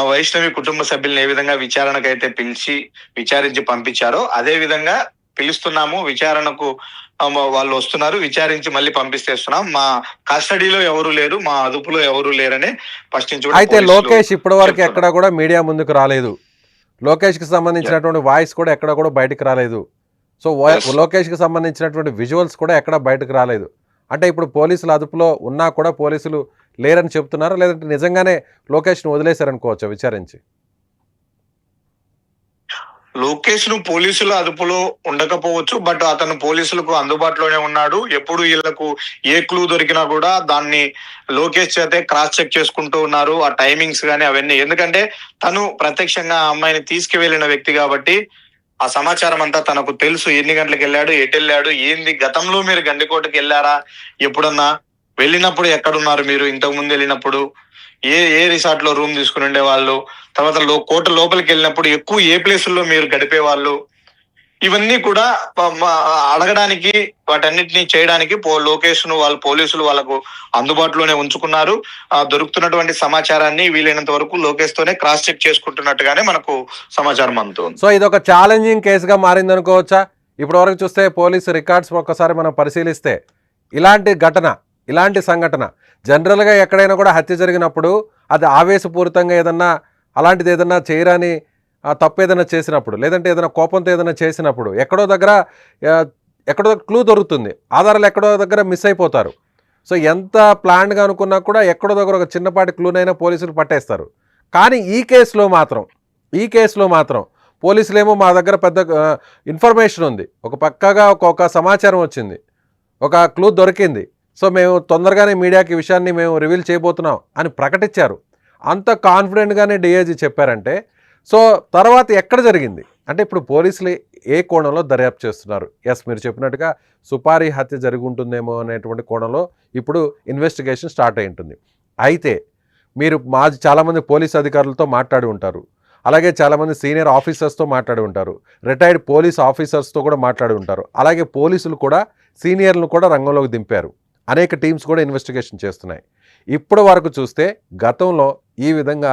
వైష్ణవి కుటుంబ సభ్యులను ఏ విధంగా విచారణకైతే పిలిచి విచారించి పంపించారో అదే విధంగా పిలుస్తున్నాము, విచారణకు వాళ్ళు వస్తున్నారు, విచారించి మళ్ళీ పంపిస్తేస్తున్నాం. మా కస్టడీలో ఎవరు లేరు, మా అదుపులో ఎవరు లేరని ఫస్ట్ నుంచి కూడా అయితే పోలీసులు లోకేష్ ఇప్పటి వరకు చెప్తున్నారు. ఎక్కడ కూడా మీడియా ముందుకు రాలేదు. లోకేష్ కి సంబంధించినటువంటి వాయిస్ కూడా ఎక్కడ కూడా బయటకు రాలేదు. So Yes. లోకేష్ కి సంబంధించినటువంటి విజువల్స్ కూడా ఎక్కడ బయటకు రాలేదు. అంటే ఇప్పుడు పోలీసుల అదుపులో ఉన్నా కూడా పోలీసులు లేరని చెప్తున్నారా, లేదంటే నిజంగానే లోకేష్ను వదిలేశారనుకోవచ్చా విచారించి? లోకేష్ ను పోలీసుల అదుపులో ఉండకపోవచ్చు, బట్ అతను పోలీసులకు అందుబాటులోనే ఉన్నాడు. ఎప్పుడు వీళ్లకు ఏ క్లూ దొరికినా కూడా దాన్ని లోకేష్ చేతే క్రాస్ చెక్ చేసుకుంటూ ఉన్నారు. ఆ టైమింగ్స్ కానీ అవన్నీ, ఎందుకంటే తను ప్రత్యక్షంగా ఆ అమ్మాయిని తీసుకువెళ్ళిన వ్యక్తి కాబట్టి ఆ సమాచారం అంతా తనకు తెలుసు. ఎన్ని గంటలకు వెళ్ళాడు, ఎటు వెళ్ళాడు, ఏంది, గతంలో మీరు గండికోటకి వెళ్ళారా, ఎప్పుడన్నా వెళ్ళినప్పుడు ఎక్కడున్నారు మీరు, ఇంతకు ముందు వెళ్ళినప్పుడు ఏ ఏ రిసార్ట్ లో రూమ్ తీసుకుని ఉండే వాళ్ళు, తర్వాత కోట లోపలికి వెళ్ళినప్పుడు ఎక్కువ ఏ ప్లేసుల్లో మీరు గడిపే వాళ్ళు, ఇవన్నీ కూడా అడగడానికి, వాటన్నిటిని చేయడానికి లోకేష్ ను వాళ్ళ పోలీసులు వాళ్ళకు అందుబాటులోనే ఉంచుకున్నారు. దొరుకుతున్నటువంటి సమాచారాన్ని వీలైనంత వరకు లోకేష్ తోనే క్రాస్ చెక్ చేసుకుంటున్నట్టుగానే మనకు సమాచారం అందుతుంది. సో ఇది ఒక ఛాలెంజింగ్ కేసుగా మారింది అనుకోవచ్చా? ఇప్పటి వరకు చూస్తే పోలీసు రికార్డ్స్ ఒక్కసారి మనం పరిశీలిస్తే ఇలాంటి ఘటన, ఇలాంటి సంఘటన జనరల్గా ఎక్కడైనా కూడా హత్య జరిగినప్పుడు అది ఆవేశపూరితంగా ఏదన్నా అలాంటిది ఏదన్నా చేయరాని తప్పు ఏదైనా చేసినప్పుడు, లేదంటే ఏదైనా కోపంతో ఏదైనా చేసినప్పుడు ఎక్కడో దగ్గర క్లూ దొరుకుతుంది, ఆధారాలు ఎక్కడో దగ్గర మిస్ అయిపోతారు. సో ఎంత ప్లాన్గా అనుకున్నా కూడా ఎక్కడో దగ్గర ఒక చిన్నపాటి క్లూనైనా పోలీసులు పట్టేస్తారు. కానీ ఈ కేసులో మాత్రం పోలీసులేమో మా దగ్గర పెద్ద ఇన్ఫర్మేషన్ ఉంది, ఒక పక్కగా ఒక సమాచారం వచ్చింది, ఒక క్లూ దొరికింది, సో మేము తొందరగానే మీడియాకి ఈ విషయాన్ని మేము రివీల్ చేయబోతున్నాం అని ప్రకటించారు. అంత కాన్ఫిడెంట్గానే డిఐజీ చెప్పారంటే సో తర్వాత ఎక్కడ జరిగింది అంటే ఇప్పుడు పోలీసులు ఏ కోణంలో దర్యాప్తు చేస్తున్నారు? ఎస్, మీరు చెప్పినట్టుగా సుపారీ హత్య జరిగి ఉంటుందేమో అనేటువంటి కోణంలో ఇప్పుడు ఇన్వెస్టిగేషన్ స్టార్ట్ అయి ఉంటుంది. అయితే మీరు చాలామంది పోలీస్ అధికారులతో మాట్లాడి ఉంటారు, అలాగే చాలామంది సీనియర్ ఆఫీసర్స్తో మాట్లాడి ఉంటారు, రిటైర్డ్ పోలీస్ ఆఫీసర్స్తో కూడా మాట్లాడి ఉంటారు. అలాగే పోలీసులు కూడా సీనియర్లను కూడా రంగంలోకి దింపారు. అనేక టీమ్స్ కూడా ఇన్వెస్టిగేషన్ చేస్తున్నాయి. ఇప్పటి వరకు చూస్తే గతంలో ఈ విధంగా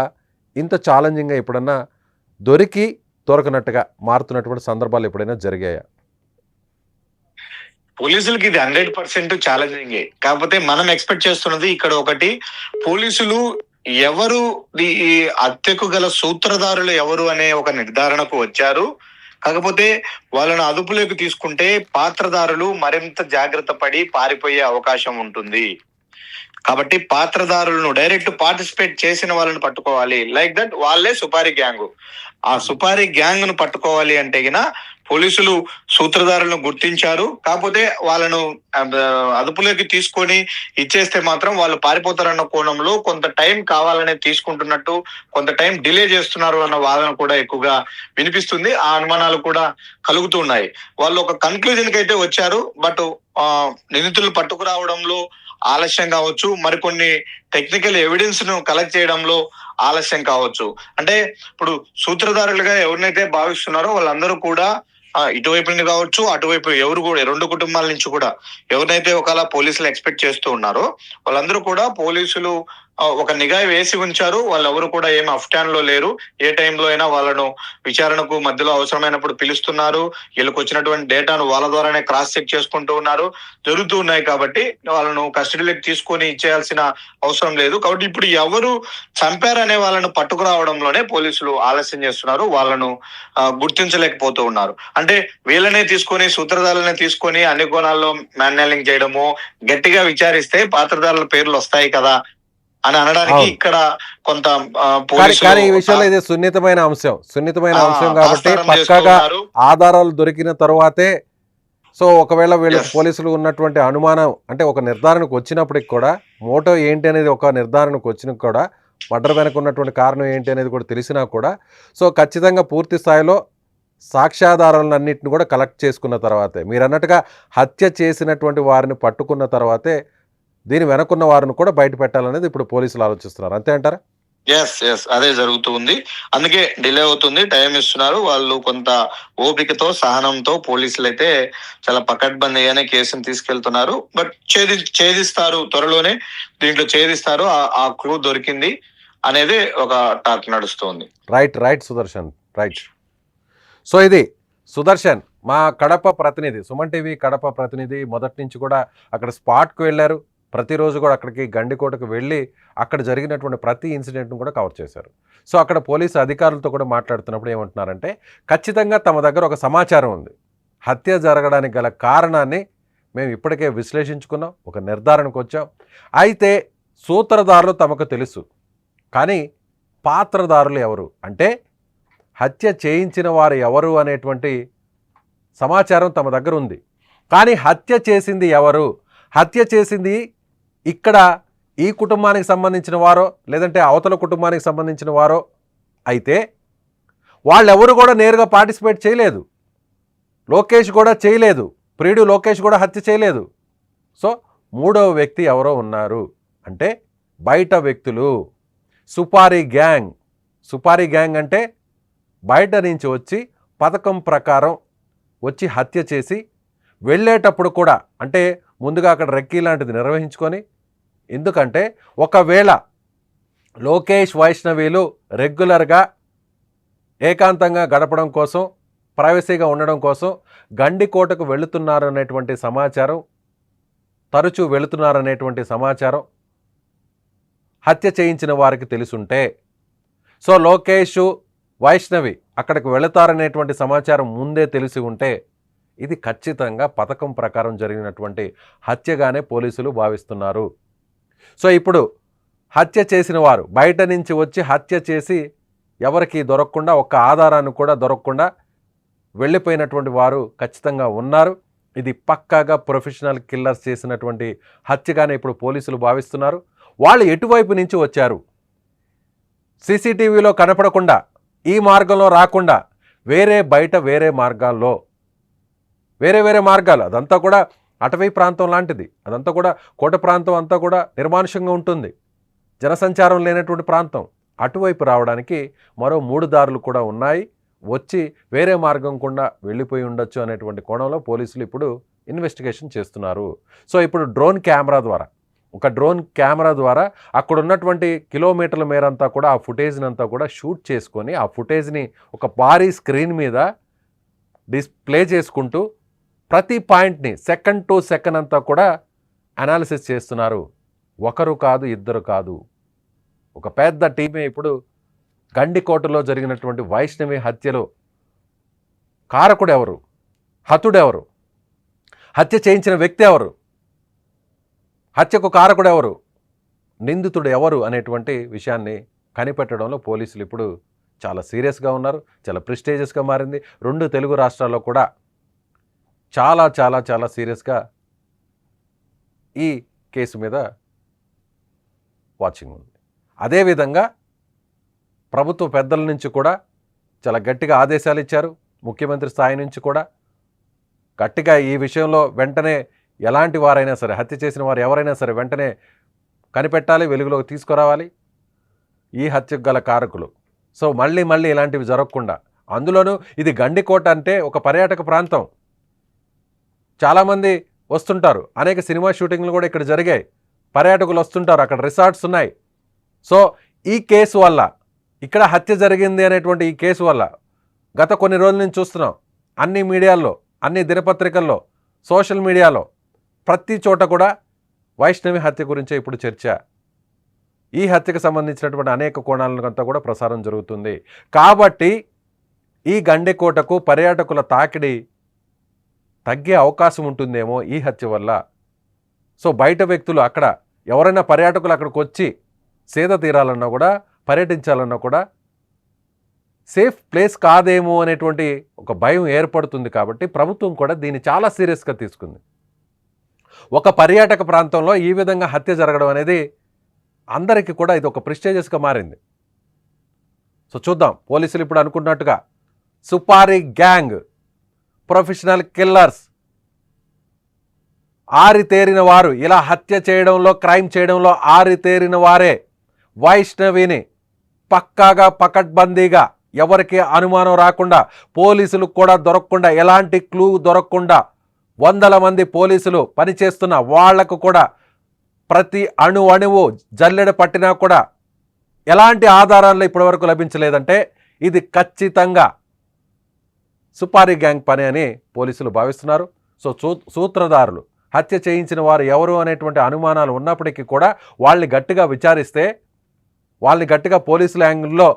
ఇంత ఛాలెంజింగ్గా ఎప్పుడన్నా దొరకనట్టుగా మారుతున్నటువంటి సందర్భాలు ఎప్పుడైనా జరిగాయా? పోలీసులకి ఇది 100% ఛాలెంజింగ్. కాకపోతే మనం ఎక్స్పెక్ట్ చేస్తున్నది ఇక్కడ ఒకటి, పోలీసులు ఎవరు ఈ హత్యకు గల సూత్రధారులు ఎవరు అనే ఒక నిర్ధారణకు వచ్చారు. కాకపోతే వాళ్ళను అదుపులోకి తీసుకుంటే పాత్రధారులు మరింత జాగ్రత్త పడి పారిపోయే అవకాశం ఉంటుంది. కాబట్టి పాత్రధారులను, డైరెక్ట్ పార్టిసిపేట్ చేసిన వాళ్ళని పట్టుకోవాలి. లైక్ దట్ వాళ్ళే సుపారీ గ్యాంగ్. ఆ సుపారీ గ్యాంగ్ ను పట్టుకోవాలి అంటే గిన పోలీసులు సూత్రధారులను గుర్తించారు. కాకపోతే వాళ్ళను అదుపులోకి తీసుకొని ఇచ్చేస్తే మాత్రం వాళ్ళు పారిపోతారన్న కోణంలో కొంత టైం కావాలనే తీసుకుంటున్నట్టు, కొంత టైం డిలే చేస్తున్నారు అన్న వాదన కూడా ఎక్కువగా వినిపిస్తుంది. ఆ అనుమానాలు కూడా కలుగుతున్నాయి. వాళ్ళు ఒక కన్క్లూజన్ కి అయితే వచ్చారు. బట్ నిందితులు పట్టుకురావడంలో ఆలస్యం కావచ్చు, మరికొన్ని టెక్నికల్ ఎవిడెన్స్ ను కలెక్ట్ చేయడంలో ఆలస్యం కావచ్చు. అంటే ఇప్పుడు సూత్రధారులుగా ఎవరినైతే భావిస్తున్నారో వాళ్ళందరూ కూడా ఇటువైపు నుండి కావచ్చు, అటువైపు ఎవరు కూడా 2 కుటుంబాల నుంచి కూడా ఎవరినైతే ఒకవేళ పోలీసులు ఎక్స్పెక్ట్ చేస్తూ ఉన్నారో వాళ్ళందరూ కూడా పోలీసులు ఒక నిఘా వేసి ఉంచారు. వాళ్ళెవరు కూడా ఏం అఫ్టాన్ లో లేరు. ఏ టైంలో అయినా వాళ్ళను విచారణకు మధ్యలో అవసరమైనప్పుడు పిలుస్తున్నారు. వీళ్ళకి వచ్చినటువంటి డేటాను వాళ్ళ ద్వారానే క్రాస్ చెక్ చేసుకుంటూ ఉన్నారు, జరుగుతూ ఉన్నాయి. కాబట్టి వాళ్ళను కస్టడీలోకి తీసుకొని ఇచ్చేయాల్సిన అవసరం లేదు. కాబట్టి ఇప్పుడు ఎవరు చంపారనే వాళ్ళను పట్టుకురావడంలోనే పోలీసులు ఆలస్యం చేస్తున్నారు. వాళ్ళను గుర్తించలేకపోతూ ఉన్నారు. అంటే వీళ్ళనే తీసుకొని సూత్రధారులనే తీసుకొని అన్ని కోణాల్లో మ్యాన్యాలింగ్ చేయడము, గట్టిగా విచారిస్తే పాత్రధారుల పేర్లు వస్తాయి కదా అని అనడానికి ఇక్కడ కొంత కానీ ఈ విషయంలో ఇది సున్నితమైన అంశం కాబట్టి పక్కాగా ఆధారాలు దొరికిన తర్వాతే. సో ఒకవేళ వీళ్ళకి పోలీసులు ఉన్నటువంటి అనుమానం అంటే ఒక నిర్ధారణకు వచ్చినప్పటికి కూడా మోటో ఏంటి అనేది ఒక నిర్ధారణకు వచ్చిన కూడా మర్డర్ వెనక ఉన్నటువంటి కారణం ఏంటి అనేది కూడా తెలిసినా కూడా సో ఖచ్చితంగా పూర్తి స్థాయిలో సాక్ష్యాధారాలన్నింటిని కూడా కలెక్ట్ చేసుకున్న తర్వాతే, మీరు అన్నట్టుగా హత్య చేసినటువంటి వారిని పట్టుకున్న తర్వాతే దీని వెనకున్న వారిని కూడా బయట పెట్టాలనేది ఇప్పుడు పోలీసులు ఆలోచిస్తున్నారు. అంతే అంటారా? ఎస్ అదే జరుగుతుంది. అందుకే డిలే అవుతుంది, టైం ఇస్తున్నారు. వాళ్ళు కొంత ఓపికతో, సహనంతో పోలీసులు అయితే చాలా పకడ్బందీగానే కేసును తీసుకెళ్తున్నారు. బట్ ఛేదిస్తారు, త్వరలోనే దీంట్లో ఛేదిస్తారు. ఆ క్లూ దొరికింది అనేది ఒక టాక్ నడుస్తుంది. Right Sudarshan, right. సో ఇది సుదర్శన్, మా కడప ప్రతినిధి, సుమన్ టీవీ కడప ప్రతినిధి. మొదటి నుంచి కూడా అక్కడ స్పాట్కు వెళ్ళారు. ప్రతిరోజు కూడా అక్కడికి గండికోటకు వెళ్ళి అక్కడ జరిగినటువంటి ప్రతి ఇన్సిడెంట్ను కూడా కవర్ చేశారు. సో అక్కడ పోలీసు అధికారులతో కూడా మాట్లాడుతున్నప్పుడు ఏమంటున్నారంటే ఖచ్చితంగా తమ దగ్గర ఒక సమాచారం ఉంది. హత్య జరగడానికి గల కారణాన్ని మేము ఇప్పటికే విశ్లేషించుకున్నాం, ఒక నిర్ధారణకు వచ్చాం. అయితే సూత్రధారులు తమకు తెలుసు, కానీ పాత్రధారులు ఎవరు అంటే హత్య చేయించిన వారు ఎవరు అనేటువంటి సమాచారం తమ దగ్గర ఉంది. కానీ హత్య చేసింది ఎవరు, హత్య చేసింది ఇక్కడ ఈ కుటుంబానికి సంబంధించిన వారో లేదంటే అవతల కుటుంబానికి సంబంధించిన వారో అయితే వాళ్ళెవరు కూడా నేరుగా పార్టిసిపేట్ చేయలేదు. లోకేష్ కూడా చేయలేదు, ప్రియుడు లోకేష్ కూడా హత్య చేయలేదు. సో మూడవ వ్యక్తి ఎవరో ఉన్నారు అంటే బయట వ్యక్తులు, సుపారీ గ్యాంగ్ అంటే బయట నుంచి వచ్చి పథకం ప్రకారం వచ్చి హత్య చేసి వెళ్ళేటప్పుడు కూడా అంటే ముందుగా అక్కడ రెక్కీ లాంటిది నిర్వహించుకొని, ఎందుకంటే ఒకవేళ లోకేష్ వైష్ణవీలు రెగ్యులర్గా ఏకాంతంగా గడపడం కోసం, ప్రైవసీగా ఉండడం కోసం గండికోటకు వెళుతున్నారనేటువంటి సమాచారం, తరచూ వెళుతున్నారనేటువంటి సమాచారం హత్య చేయించిన వారికి తెలుసుంటే, సో లోకేష్ వైష్ణవి అక్కడికి వెళతారనేటువంటి సమాచారం ముందే తెలిసి ఉంటే ఇది ఖచ్చితంగా పథకం ప్రకారం జరిగినటువంటి హత్యగానే పోలీసులు భావిస్తున్నారు. సో ఇప్పుడు హత్య చేసిన వారు బయట నుంచి వచ్చి హత్య చేసి ఎవరికి దొరకకుండా, ఒక్క ఆధారాన్ని కూడా దొరకకుండా వెళ్ళిపోయినటువంటి వారు ఖచ్చితంగా ఉన్నారు. ఇది పక్కాగా ప్రొఫెషనల్ కిల్లర్స్ చేసినటువంటి హత్యగానే ఇప్పుడు పోలీసులు భావిస్తున్నారు. వాళ్ళు ఎటువైపు నుంచి వచ్చారు, సీసీటీవీలో కనపడకుండా, ఈ మార్గంలో రాకుండా వేరే మార్గాల్లో వేరే మార్గాలు, అదంతా కూడా అటవీ ప్రాంతం లాంటిది, అదంతా కూడా కోట ప్రాంతం అంతా కూడా నిర్మానుష్యంగా ఉంటుంది, జనసంచారం లేనటువంటి ప్రాంతం. అటువైపు రావడానికి మరో 3 దారులు కూడా ఉన్నాయి. వచ్చి వేరే మార్గం కూడా వెళ్ళిపోయి ఉండొచ్చు అనేటువంటి కోణంలో పోలీసులు ఇప్పుడు ఇన్వెస్టిగేషన్ చేస్తున్నారు. సో ఇప్పుడు డ్రోన్ కెమెరా ద్వారా అక్కడ ఉన్నటువంటి కిలోమీటర్ల మేరంతా కూడా ఆ ఫుటేజ్ని అంతా కూడా షూట్ చేసుకొని ఆ ఫుటేజ్ని ఒక భారీ స్క్రీన్ మీద డిస్ప్లే చేసుకుంటూ ప్రతి పాయింట్ని సెకండ్ టు సెకండ్ అంతా కూడా అనాలిసిస్ చేస్తున్నారు. ఒకరు కాదు, ఇద్దరు కాదు, ఒక పెద్ద టీమే ఇప్పుడు గండికోటలో జరిగినటువంటి వైష్ణవి హత్యలో కారకుడు ఎవరు, హతుడెవరు, హత్య చేయించిన వ్యక్తి ఎవరు, హత్యకు కారకుడు ఎవరు, నిందితుడు ఎవరు అనేటువంటి విషయాన్ని కనిపెట్టడంలో పోలీసులు ఇప్పుడు చాలా సీరియస్గా ఉన్నారు, చాలా ప్రెస్టీజియస్గా మారింది. 2 తెలుగు రాష్ట్రాల్లో కూడా చాలా చాలా చాలా సీరియస్గా ఈ కేసు మీద వాచింగ్ ఉంది. అదేవిధంగా ప్రభుత్వ పెద్దల నుంచి కూడా చాలా గట్టిగా ఆదేశాలు ఇచ్చారు. ముఖ్యమంత్రి స్థాయి నుంచి కూడా గట్టిగా ఈ విషయంలో వెంటనే ఎలాంటి వారైనా సరే, హత్య చేసిన వారు ఎవరైనా సరే వెంటనే కనిపెట్టాలి, వెలుగులోకి తీసుకురావాలి ఈ హత్యకు గల కారకులు. సో మళ్ళీ ఇలాంటివి జరగకుండా, అందులోనూ ఇది గండికోట అంటే ఒక పర్యాటక ప్రాంతం, చాలామంది వస్తుంటారు, అనేక సినిమా షూటింగ్లు కూడా ఇక్కడ జరిగాయి, పర్యాటకులు వస్తుంటారు, అక్కడ రిసార్ట్స్ ఉన్నాయి. సో ఈ కేసు వల్ల, ఇక్కడ హత్య జరిగింది అనేటువంటి ఈ కేసు వల్ల గత కొన్ని రోజుల నుంచి చూస్తున్నాం, అన్ని మీడియాల్లో, అన్ని దినపత్రికల్లో, సోషల్ మీడియాలో ప్రతి చోట కూడా వైష్ణవి హత్య గురించే ఇప్పుడు చర్చ. ఈ హత్యకు సంబంధించినటువంటి అనేక కోణాలంతా కూడా ప్రసారం జరుగుతుంది. కాబట్టి ఈ గండెకోటకు పర్యాటకుల తాకిడి తగ్గే అవకాశం ఉంటుందేమో ఈ హత్య వల్ల. సో బయట వ్యక్తులు, అక్కడ ఎవరైనా పర్యాటకులు అక్కడికి వచ్చి సేద తీరాలన్నా కూడా, పర్యటించాలన్నా కూడా సేఫ్ ప్లేస్ కాదేమో అనేటువంటి ఒక భయం ఏర్పడుతుంది. కాబట్టి ప్రభుత్వం కూడా దీన్ని చాలా సీరియస్గా తీసుకుంది. ఒక పర్యాటక ప్రాంతంలో ఈ విధంగా హత్య జరగడం అనేది అందరికీ కూడా ఇది ఒక ప్రెస్టీజియస్గా మారింది. సో చూద్దాం, పోలీసులు ఇప్పుడు అనుకున్నట్టుగా సుపారీ గ్యాంగ్, ప్రొఫెషనల్ కిల్లర్స్, ఆరితేరిన వారు, ఇలా హత్య చేయడంలో, క్రైమ్ చేయడంలో ఆరితేరిన వారే వైష్ణవిని పక్కాగా పకడ్బందీగా, ఎవరికి అనుమానం రాకుండా, పోలీసులు కూడా దొరకకుండా, ఎలాంటి క్లూ దొరకకుండా 100 మంది పోలీసులు పనిచేస్తున్న వాళ్లకు కూడా ప్రతి అణువు జల్లెడ పట్టినా కూడా ఎలాంటి ఆధారాలు ఇప్పటివరకు లభించలేదంటే ఇది ఖచ్చితంగా సుపారీ గ్యాంగ్ పని అని పోలీసులు భావిస్తున్నారు. సో సూత్రధారులు, హత్య చేయించిన వారు ఎవరు అనేటువంటి అనుమానాలు ఉన్నప్పటికీ కూడా వాళ్ళని గట్టిగా విచారిస్తే, వాళ్ళని గట్టిగా పోలీసుల యాంగిల్లో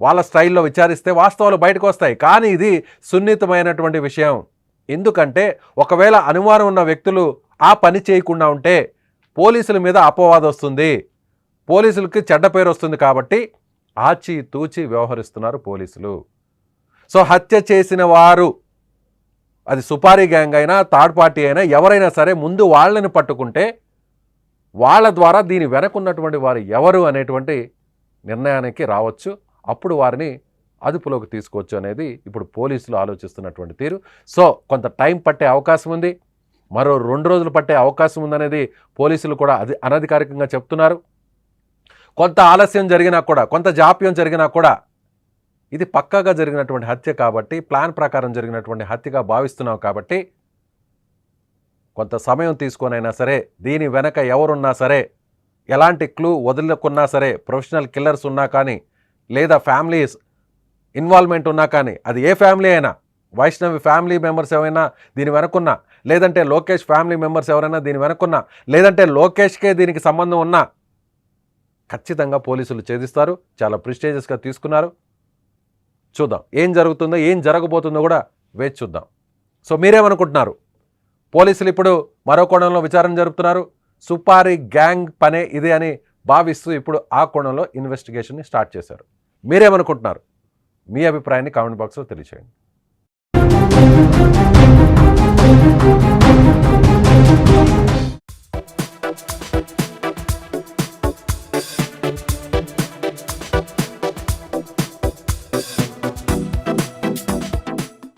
వాళ్ళ స్టైల్లో విచారిస్తే వాస్తవాలు బయటకు వస్తాయి. కానీ ఇది సున్నితమైనటువంటి విషయం. ఎందుకంటే ఒకవేళ అనుమానం ఉన్న వ్యక్తులు ఆ పని చేయకుండా ఉంటే పోలీసుల మీద అపవాదం వస్తుంది, పోలీసులకి చెడ్డ పేరు వస్తుంది. కాబట్టి ఆచి తూచి వ్యవహరిస్తున్నారు పోలీసులు. సో హత్య చేసిన వారు, అది సుపారీ గ్యాంగ్ అయినా, థర్డ్ పార్టీ అయినా, ఎవరైనా సరే ముందు వాళ్ళని పట్టుకుంటే వాళ్ళ ద్వారా దీని వెనకున్నటువంటి వారు ఎవరు అనేటువంటి నిర్ణయానికి రావచ్చు. అప్పుడు వారిని అదుపులోకి తీసుకోవచ్చు అనేది ఇప్పుడు పోలీసులు ఆలోచిస్తున్నటువంటి తీరు. సో కొంత టైం పట్టే అవకాశం ఉంది, మరో 2 రోజులు పట్టే అవకాశం ఉందనేది పోలీసులు కూడా అనధికారికంగా చెప్తున్నారు. కొంత ఆలస్యం జరిగినా కూడా, కొంత జాప్యం జరిగినా కూడా ఇది పక్కాగా జరిగినటువంటి హత్య కాబట్టి, ప్లాన్ ప్రకారం జరిగినటువంటి హత్యగా భావిస్తున్నాం. కాబట్టి కొంత సమయం తీసుకొనైనా సరే, దీని వెనక ఎవరున్నా సరే, ఎలాంటి క్లూ వదులుకున్నా సరే, ప్రొఫెషనల్ కిల్లర్స్ ఉన్నా కానీ, లేదా ఫ్యామిలీస్ ఇన్వాల్వ్మెంట్ ఉన్నా కానీ, అది ఏ ఫ్యామిలీ అయినా, వైష్ణవి ఫ్యామిలీ మెంబర్స్ ఎవరైనా దీని వెనకున్నా, లేదంటే లోకేష్ ఫ్యామిలీ మెంబర్స్ ఎవరైనా దీని వెనకున్నా, లేదంటే లోకేష్కే దీనికి సంబంధం ఉన్నా ఖచ్చితంగా పోలీసులు ఛేదిస్తారు. చాలా ప్రెస్టీజియస్గా తీసుకున్నారు. చూద్దాం ఏం జరుగుతుందో, ఏం జరగబోతుందో కూడా వేచి చూద్దాం. సో మీరేమనుకుంటున్నారు? పోలీసులు ఇప్పుడు మరో కోణంలో విచారణ జరుపుతున్నారు. సుపారీ గ్యాంగ్ పనే ఇదే అని భావిస్తూ ఇప్పుడు ఆ కోణంలో ఇన్వెస్టిగేషన్ని స్టార్ట్ చేశారు. మీరేమనుకుంటున్నారు? మీ అభిప్రాయాన్ని కామెంట్ బాక్స్లో తెలియచేయండి.